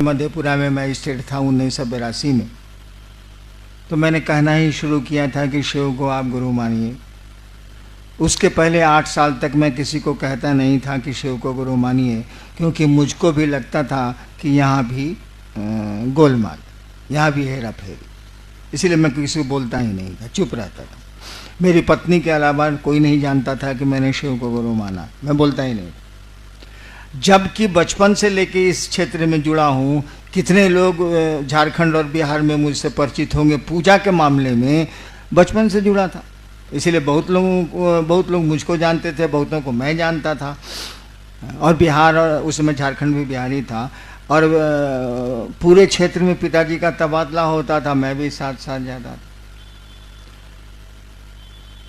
मधेपुरा में मजिस्ट्रेट था 1982 में। तो मैंने कहना ही शुरू किया था कि शिव को आप गुरु मानिए। उसके पहले 8 साल तक मैं किसी को कहता नहीं था कि शिव को गुरु मानिए, क्योंकि मुझको भी लगता था कि यहाँ भी गोलमाल, यहाँ भी हेरा फेरी, इसलिए मैं किसी को बोलता ही नहीं था, चुप रहता था। मेरी पत्नी के अलावा कोई नहीं जानता था कि मैंने शिव को गुरु माना, मैं बोलता ही नहीं। जबकि बचपन से लेके इस क्षेत्र में जुड़ा हूँ, कितने लोग झारखंड और बिहार में मुझसे परिचित होंगे, पूजा के मामले में बचपन से जुड़ा था, इसीलिए बहुत लोग मुझको जानते थे, बहुतों को मैं जानता था। और बिहार, और उसमें झारखंड भी बिहारी था, और पूरे क्षेत्र में पिताजी का तबादला होता था, मैं भी साथ साथ जाता था।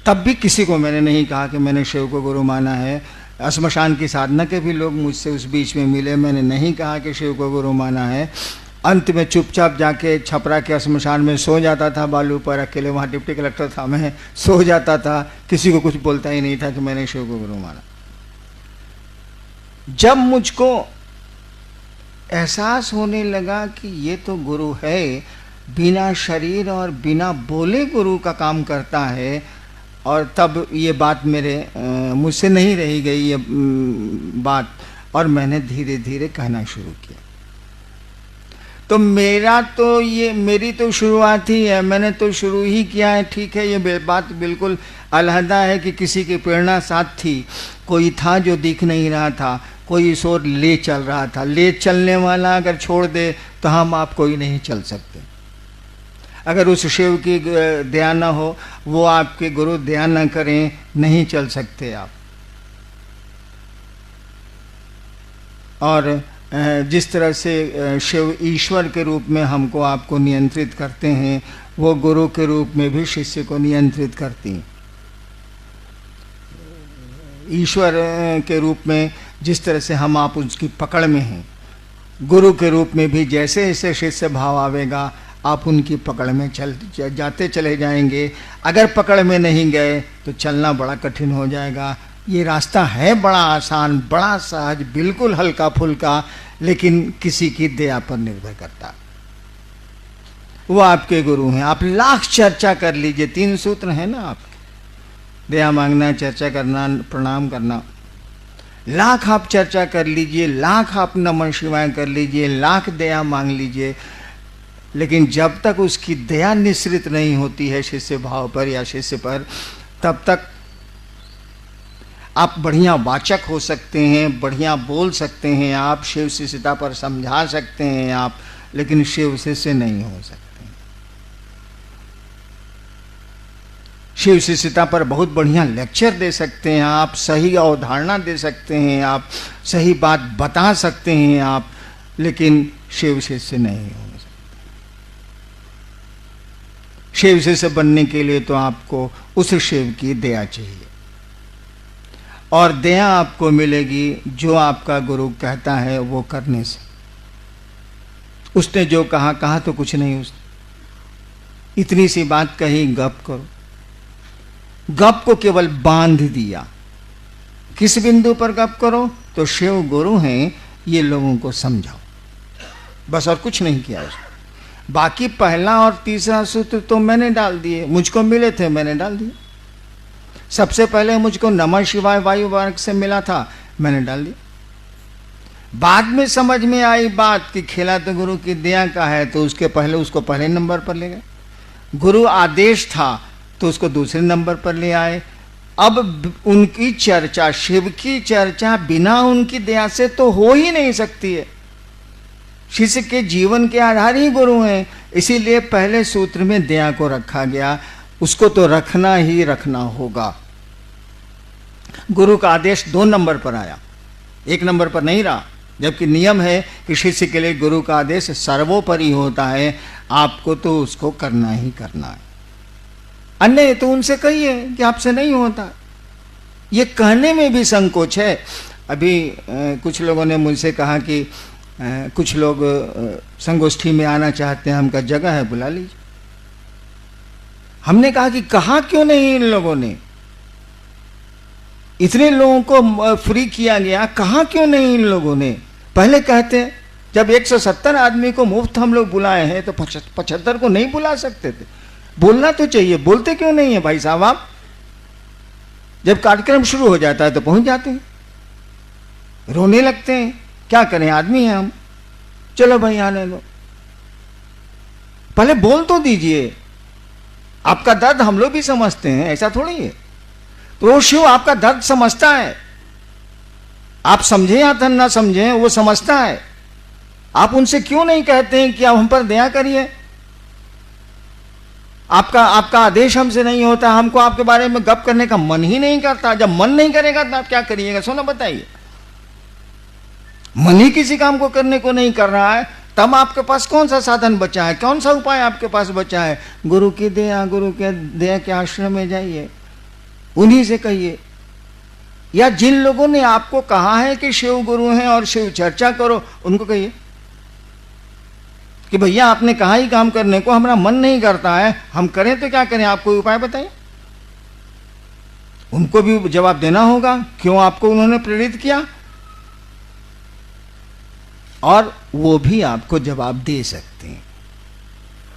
तब भी किसी को मैंने नहीं कहा कि मैंने शिव को गुरु माना है। श्मशान की साधना के भी लोग मुझसे उस बीच में मिले, मैंने नहीं कहा कि शिव को गुरु माना है। अंत में चुपचाप जाके छपरा के श्मशान में सो जाता था, बालू पर अकेले, वहाँ डिप्टी कलेक्टर था, मैं सो जाता था, किसी को कुछ बोलता ही नहीं था कि मैंने शिव को गुरु माना। जब मुझको एहसास होने लगा कि ये तो गुरु है, बिना शरीर और बिना बोले गुरु का काम करता है, और तब ये बात मुझसे नहीं रही गई ये बात, और मैंने धीरे धीरे कहना शुरू किया। तो मेरी तो शुरुआत ही है, मैंने तो शुरू ही किया है। ठीक है, ये बात बिल्कुल अलहदा है कि किसी की प्रेरणा साथ थी, कोई था जो दिख नहीं रहा था, कोई इस ओर ले चल रहा था। ले चलने वाला अगर छोड़ दे तो हम आप कोई नहीं चल सकते। अगर उस शिव की दया न हो, वो आपके गुरु दया न करें, नहीं चल सकते आप। और जिस तरह से शिव ईश्वर के रूप में हमको आपको नियंत्रित करते हैं, वो गुरु के रूप में भी शिष्य को नियंत्रित करती हैं। ईश्वर के रूप में जिस तरह से हम आप उसकी पकड़ में हैं, गुरु के रूप में भी जैसे जैसे शिष्य भाव आवेगा, आप उनकी पकड़ में जाते चले जाएंगे। अगर पकड़ में नहीं गए तो चलना बड़ा कठिन हो जाएगा। ये रास्ता है बड़ा आसान, बड़ा सहज, बिल्कुल हल्का फुल्का, लेकिन किसी की दया पर निर्भर करता। वो आपके गुरु हैं। आप लाख चर्चा कर लीजिए, 3 सूत्र हैं ना आपके, दया मांगना, चर्चा करना, प्रणाम करना। लाख आप चर्चा कर लीजिए, लाख आप नमः शिवाय कर लीजिए, लाख दया मांग लीजिए, लेकिन जब तक उसकी दया निश्रित नहीं होती है शिष्य भाव पर या शिष्य पर, तब तक आप बढ़िया वाचक हो सकते हैं, बढ़िया बोल सकते हैं, आप शिव शिष्यता पर समझा सकते हैं आप, लेकिन शिव शिष्य नहीं हो सकते। शिव शिष्यता पर बहुत बढ़िया लेक्चर दे सकते हैं आप, सही अवधारणा दे सकते हैं आप, सही बात बता सकते हैं आप, लेकिन शिव शिष्य नहीं हो। शिव शिष्य बनने के लिए तो आपको उस शिव की दया चाहिए, और दया आपको मिलेगी जो आपका गुरु कहता है वो करने से। उसने जो कहा तो कुछ नहीं, उसने इतनी सी बात कही, गप करो। गप को केवल बांध दिया। किस बिंदु पर गप करो? तो शिव गुरु हैं, ये लोगों को समझाओ, बस, और कुछ नहीं किया उसने। बाकी पहला और तीसरा सूत्र तो मैंने डाल दिए, मुझको मिले थे, मैंने डाल दिए। सबसे पहले मुझको नमः शिवाय वायु वर्ग से मिला था, मैंने डाल दिया। बाद में समझ में आई बात कि खेला तो गुरु की दया का है, तो उसको पहले नंबर पर ले गए। गुरु आदेश था तो उसको दूसरे नंबर पर ले आए। अब उनकी चर्चा, शिव की चर्चा बिना उनकी दया से तो हो ही नहीं सकती है। शिष्य के जीवन के आधार ही गुरु हैं, इसीलिए पहले सूत्र में दया को रखा गया। उसको तो रखना ही रखना होगा। गुरु का आदेश 2 नंबर पर आया, 1 नंबर पर नहीं रहा, जबकि नियम है कि शिष्य के लिए गुरु का आदेश सर्वोपरि होता है, आपको तो उसको करना ही करना है। अन्य तो उनसे कहिए कि आपसे नहीं होता, ये कहने में भी संकोच है। अभी कुछ लोगों ने मुझसे कहा कि कुछ लोग संगोष्ठी में आना चाहते हैं, हमका जगह है, बुला लीजिए। हमने कहा कि कहा क्यों नहीं इन लोगों ने? इतने लोगों को फ्री किया गया, कहा क्यों नहीं इन लोगों ने? पहले कहते जब 170 आदमी को मुफ्त हम लोग बुलाए हैं तो 75 को नहीं बुला सकते थे? बोलना तो चाहिए, बोलते क्यों नहीं है भाई साहब आप? जब कार्यक्रम शुरू हो जाता है तो पहुंच जाते हैं, रोने लगते हैं। क्या करें, आदमी हैं हम, चलो भाई आने लो। पहले बोल तो दीजिए, आपका दर्द हम लोग भी समझते हैं, ऐसा थोड़ी है। तो वो शिव आपका दर्द समझता है, आप समझे या ना समझे वो समझता है। आप उनसे क्यों नहीं कहते हैं कि आप हम पर दया करिए? आपका आदेश हमसे नहीं होता, हमको आपके बारे में गप करने का मन ही नहीं करता। जब मन नहीं करेगा तो आप क्या करिएगा? सोना बताइए, मन ही किसी काम को करने को नहीं कर रहा है, तब आपके पास कौन सा साधन बचा है, कौन सा उपाय आपके पास बचा है? गुरु की दया, गुरु के दया के आश्रम में जाइए, उन्हीं से कहिए। या जिन लोगों ने आपको कहा है कि शिव गुरु हैं और शिव चर्चा करो, उनको कहिए कि भैया आपने कहा ही काम करने को, हमारा मन नहीं करता है, हम करें तो क्या करें, आप कोई उपाय बताइए। उनको भी जवाब देना होगा, क्यों आपको उन्होंने प्रेरित किया, और वो भी आपको जवाब दे सकते हैं,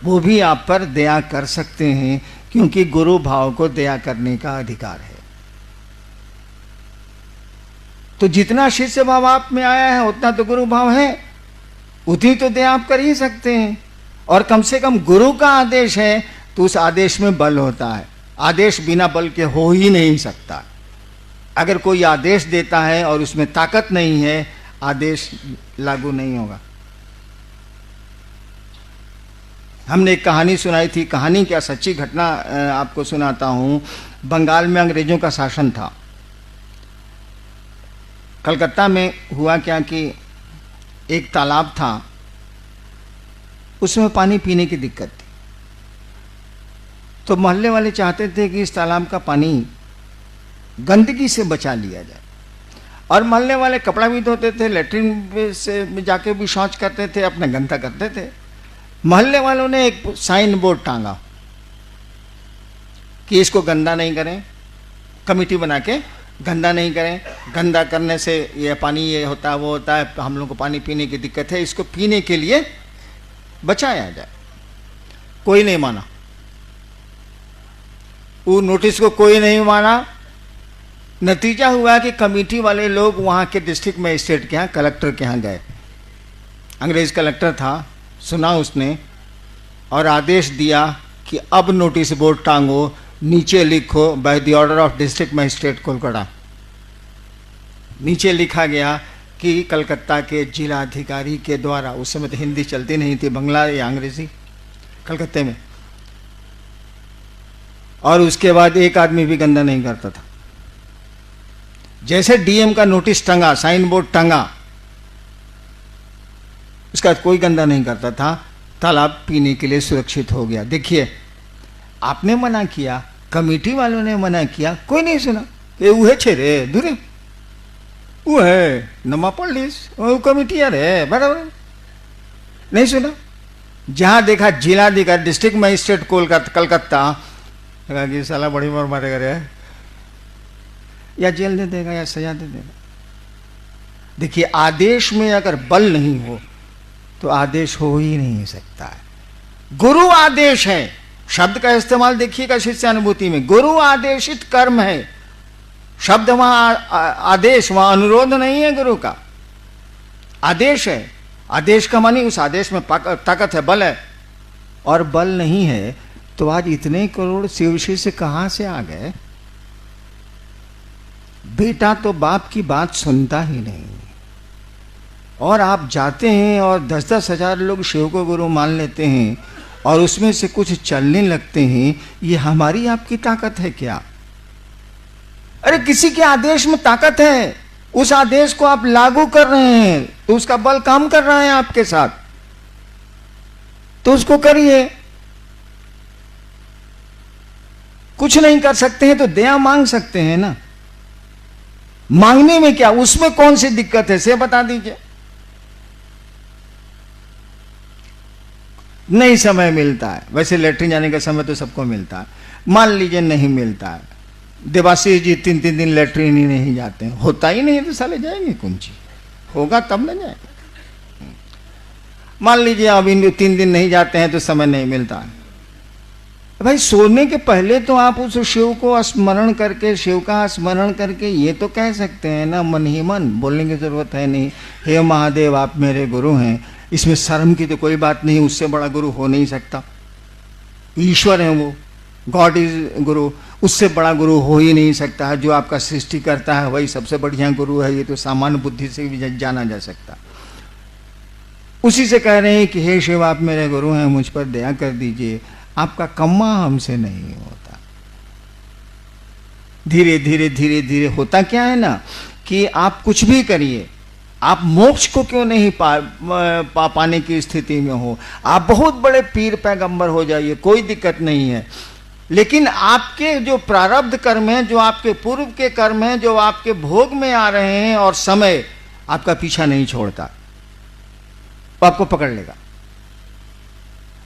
वो भी आप पर दया कर सकते हैं, क्योंकि गुरु भाव को दया करने का अधिकार है। तो जितना शिष्य भाव आप में आया है उतना तो गुरु भाव है, उतनी तो दया आप कर ही सकते हैं। और कम से कम गुरु का आदेश है तो उस आदेश में बल होता है, आदेश बिना बल के हो ही नहीं सकता। अगर कोई आदेश देता है और उसमें ताकत नहीं है, आदेश लागू नहीं होगा। हमने एक कहानी सुनाई थी, कहानी क्या सच्ची घटना आपको सुनाता हूं। बंगाल में अंग्रेजों का शासन था। कलकत्ता में हुआ क्या कि एक तालाब था, उसमें पानी पीने की दिक्कत थी। तो मोहल्ले वाले चाहते थे कि इस तालाब का पानी गंदगी से बचा लिया जाए, और मोहल्ले वाले कपड़ा भी धोते थे, लेटरिन से जाके भी शौच करते थे, अपना गंदा करते थे। मोहल्ले वालों ने एक साइन बोर्ड टांगा कि इसको गंदा नहीं करें, कमेटी बना के गंदा नहीं करें, गंदा करने से ये पानी ये होता है वो होता है, हम लोग को पानी पीने की दिक्कत है, इसको पीने के लिए बचाया जाए। कोई नहीं माना, वो नोटिस को कोई नहीं माना। नतीजा हुआ कि कमेटी वाले लोग वहाँ के डिस्ट्रिक्ट मजिस्ट्रेट के यहाँ, कलेक्टर के यहाँ गए। अंग्रेज कलेक्टर था, सुना उसने और आदेश दिया कि अब नोटिस बोर्ड टांगो, नीचे लिखो by the order of district magistrate Kolkata. नीचे लिखा गया कि कलकत्ता के जिला अधिकारी के द्वारा, उस समय तो हिंदी चलती नहीं थी, बंगला या अंग्रेजी कलकत्ते में। और उसके बाद एक आदमी भी गंदा नहीं करता था। जैसे डीएम का नोटिस टंगा, साइन बोर्ड टंगा, उसका कोई गंदा नहीं करता था, तालाब पीने के लिए सुरक्षित हो गया। देखिए, आपने मना किया, कमेटी वालों ने मना किया, कोई नहीं सुना कि वो है छे रे दूरे, वो है नमा पुलिस, वो कमेटी यार है, बराबर नहीं सुना। जहां देखा जिलाधिकारी, डिस्ट्रिक्ट मजिस्ट्रेट कलकत्ता, कहा कि साला बड़ी मार मारेगा रे, या जेल दे देगा या सजा दे देगा। देखिए, आदेश में अगर बल नहीं हो तो आदेश हो ही नहीं सकता है। गुरु आदेश है, शब्द का इस्तेमाल देखिएगा शिष्यानुभूति में, गुरु आदेशित कर्म है। शब्द वहां आदेश, वहां अनुरोध नहीं है, गुरु का आदेश है। आदेश का मानी उस आदेश में ताकत है, बल है। और बल नहीं है तो आज इतने करोड़ शिव शिष्य कहां से आ गए? बेटा तो बाप की बात सुनता ही नहीं, और आप जाते हैं और 10-10 हजार लोग शिव को गुरु मान लेते हैं और उसमें से कुछ चलने लगते हैं। ये हमारी आपकी ताकत है क्या? अरे किसी के आदेश में ताकत है, उस आदेश को आप लागू कर रहे हैं तो उसका बल काम कर रहा है आपके साथ, तो उसको करिए। कुछ नहीं कर सकते हैं तो दया मांग सकते हैं ना। मांगने में क्या, उसमें कौन सी दिक्कत है से बता दीजिए। नहीं समय मिलता है, वैसे लेटरिन जाने का समय तो सबको मिलता है, मान लीजिए नहीं मिलता है, देवाशीष जी 3-3 दिन लेटरिन ही नहीं जाते हैं, होता ही नहीं तो साले जाएंगे कौन ची, होगा तब ना जाएंगे। मान लीजिए अभी 3 दिन नहीं जाते हैं तो समय नहीं मिलता है। भाई सोने के पहले तो आप उस शिव को स्मरण करके, शिव का स्मरण करके ये तो कह सकते हैं ना, मन ही मन, बोलने की जरूरत है नहीं, हे महादेव आप मेरे गुरु हैं। इसमें शर्म की तो कोई बात नहीं, उससे बड़ा गुरु हो नहीं सकता। ईश्वर है वो, गॉड इज गुरु, उससे बड़ा गुरु हो ही नहीं सकता है। जो आपका सृष्टि करता है वही सबसे बढ़िया गुरु है, ये तो सामान्य बुद्धि से भी जाना जा सकता। उसी से कह रहे हैं कि हे शिव आप मेरे गुरु हैं, मुझ पर दया कर दीजिए, आपका कम्मा हमसे नहीं होता। धीरे धीरे धीरे धीरे होता क्या है ना कि आप कुछ भी करिए, आप मोक्ष को क्यों नहीं पाने की स्थिति में हो, आप बहुत बड़े पीर पैगंबर हो जाइए, कोई दिक्कत नहीं है, लेकिन आपके जो प्रारब्ध कर्म हैं, जो आपके पूर्व के कर्म हैं, जो आपके भोग में आ रहे हैं, और समय आपका पीछा नहीं छोड़ता, वो आपको पकड़ लेगा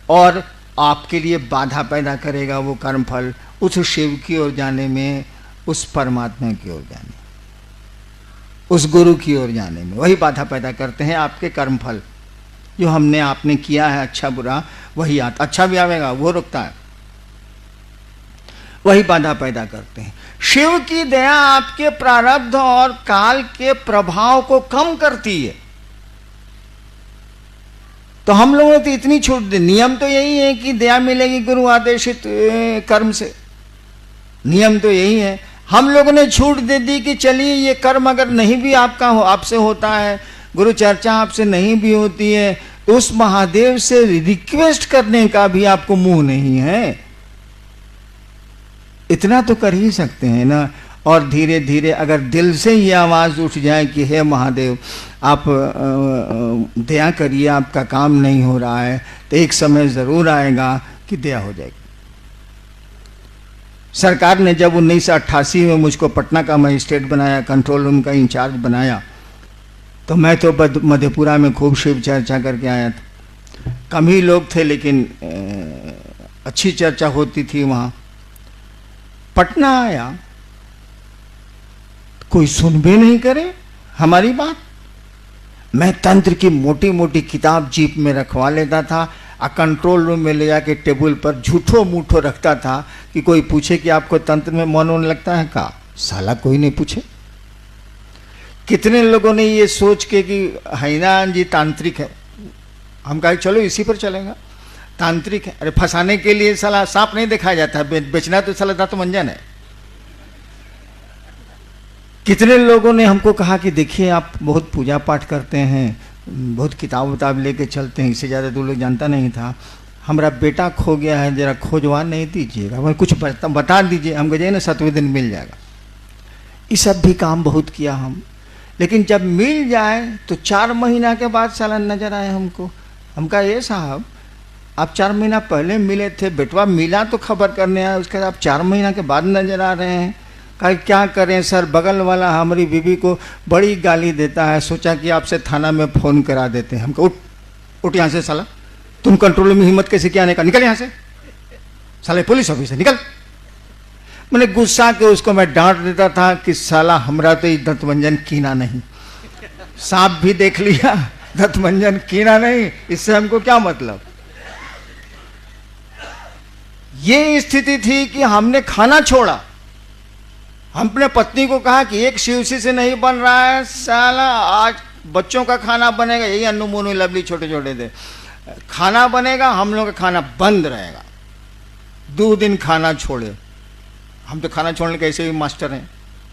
और आपके लिए बाधा पैदा करेगा। वो कर्मफल उस शिव की ओर जाने में, उस परमात्मा की ओर जाने, उस गुरु की ओर जाने में वही बाधा पैदा करते हैं। आपके कर्मफल जो हमने आपने किया है, अच्छा बुरा, वही आता, अच्छा भी आवेगा वो रुकता है, वही बाधा पैदा करते हैं। शिव की दया आपके प्रारब्ध और काल के प्रभाव को कम करती है। तो हम लोगों ने तो इतनी छूट दी, नियम तो यही है कि दया मिलेगी गुरु आदेशित कर्म से, नियम तो यही है। हम लोगों ने छूट दे दी कि चलिए ये कर्म अगर नहीं भी आपका आपसे होता है, गुरु चर्चा आपसे नहीं भी होती है, तो उस महादेव से रिक्वेस्ट करने का भी आपको मुंह नहीं है, इतना तो कर ही सकते हैं ना। और धीरे धीरे अगर दिल से ये आवाज़ उठ जाए कि हे महादेव आप दया करिए, आपका काम नहीं हो रहा है, तो एक समय ज़रूर आएगा कि दया हो जाएगी। सरकार ने जब 1988 में मुझको पटना का मजिस्ट्रेट बनाया, कंट्रोल रूम का इंचार्ज बनाया, तो मैं तो मधेपुरा में खूब शिव चर्चा करके आया था। कम ही लोग थे लेकिन अच्छी चर्चा होती थी वहाँ। पटना आया, कोई सुन भी नहीं करे हमारी बात। मैं तंत्र की मोटी मोटी किताब जीप में रखवा लेता था, कंट्रोल रूम में ले जाके टेबल पर झूठो मूठो रखता था कि कोई पूछे कि आपको तंत्र में मन होने लगता है का, साला कोई नहीं पूछे। कितने लोगों ने ये सोच के कि हैनान जी तांत्रिक है, हम कहा चलो इसी पर चलेगा, तांत्रिक है। अरे फंसाने के लिए साला सांप नहीं दिखाया जाता, बेचना तो साला दांत मंजन है। कितने लोगों ने हमको कहा कि देखिए आप बहुत पूजा पाठ करते हैं, बहुत किताब उताब लेके चलते हैं, इससे ज़्यादा 2 लोग जानता नहीं था, हमारा बेटा खो गया है, जरा खोजवा नहीं दीजिएगा, हमें कुछ बता दीजिए। हम कहे ना 7वें दिन मिल जाएगा। ये सब भी काम बहुत किया हम, लेकिन जब मिल जाए तो 4 महीना के बाद साला नजर आए हमको। हम कहा ये साहब आप 4 महीना पहले मिले थे, बेटवा मिला तो खबर करने आए, उसके बाद आप 4 महीना के बाद नजर आ रहे हैं। कहा क्या करें सर, बगल वाला हमारी बीवी को बड़ी गाली देता है, सोचा कि आपसे थाना में फ़ोन करा देते हैं। हमको उठ यहाँ से साला, तुम कंट्रोल में हिम्मत कैसे क्या आने का, निकल यहाँ से साले पुलिस ऑफिसर निकल। मैंने गुस्सा के उसको मैं डांट देता था कि साला हमरा तो दंतमंजन कीना नहीं, सांप भी देख लिया, दंतमंजन कीना नहीं, इससे हमको क्या मतलब। ये स्थिति थी कि हमने खाना छोड़ा। हमने पत्नी को कहा कि एक शिवसी से नहीं बन रहा है साला, आज बच्चों का खाना बनेगा, यही अन्नू मोनू लवली छोटे छोटे थे, खाना बनेगा, हम लोग का खाना बंद रहेगा। 2 दिन खाना छोड़े, हम तो खाना छोड़ने के ऐसे भी मास्टर हैं,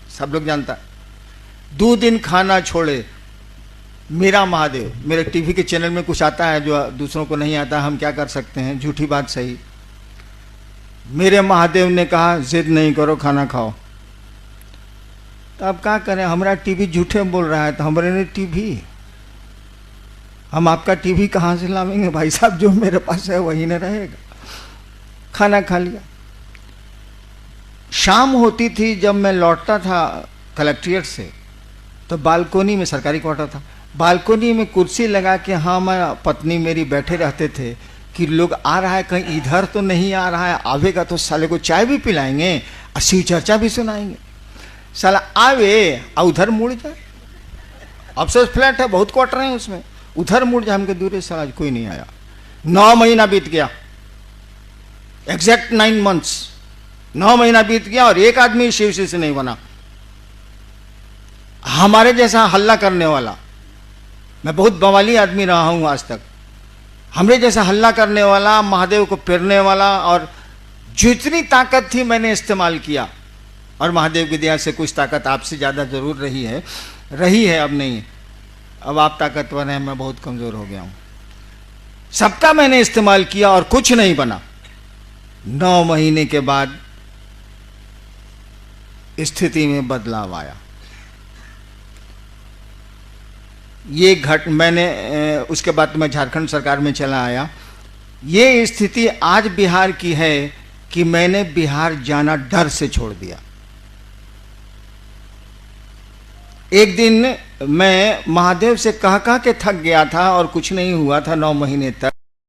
सब लोग जानता है। 2 दिन खाना छोड़े, मेरा महादेव, मेरे टीवी के चैनल में कुछ आता है जो दूसरों को नहीं आता, हम क्या कर सकते हैं, झूठी बात सही। मेरे महादेव ने कहा जिद नहीं करो, खाना खाओ। तो अब क्या करें, हमारा टीवी झूठे बोल रहा है, तो हमारे ने टीवी, हम आपका टीवी कहाँ से लावेंगे भाई साहब, जो मेरे पास है वही न रहेगा। खाना खा लिया। शाम होती थी जब मैं लौटता था कलेक्ट्रेट से, तो बालकोनी में, सरकारी क्वार्टर था, बालकोनी में कुर्सी लगा के हाँ मैं पत्नी मेरी बैठे रहते थे कि लोग आ रहा है, कहीं इधर तो नहीं आ रहा है, आवेगा तो साले को चाय भी पिलाएंगे और शिव चर्चा भी सुनाएंगे। साला आवे और उधर मुड़ जाए। अफसोस फ्लैट है, बहुत क्वार्टर हैं उसमें, उधर मुड़ जा, हमके दूर से आज कोई नहीं आया। 9 महीना बीत गया, एग्जैक्ट 9 months, 9 महीना बीत गया और एक आदमी शिवजी से नहीं बना। हमारे जैसा हल्ला करने वाला, मैं बहुत बवाली आदमी रहा हूं आज तक, हमरे जैसा हल्ला करने वाला, महादेव को पिरने वाला, और जितनी ताकत थी मैंने इस्तेमाल किया। और महादेव की दया से कुछ ताकत आपसे ज़्यादा जरूर रही है, अब नहीं। अब आप ताकतवर हैं, मैं बहुत कमज़ोर हो गया हूं। सबका मैंने इस्तेमाल किया और कुछ नहीं बना। 9 महीने के बाद स्थिति में बदलाव आया। ये मैंने उसके बाद मैं झारखंड सरकार में चला आया। ये स्थिति आज बिहार की है कि मैंने बिहार जाना डर से छोड़ दिया। एक दिन मैं महादेव से कह के थक गया था और कुछ नहीं हुआ था 9 महीने तक।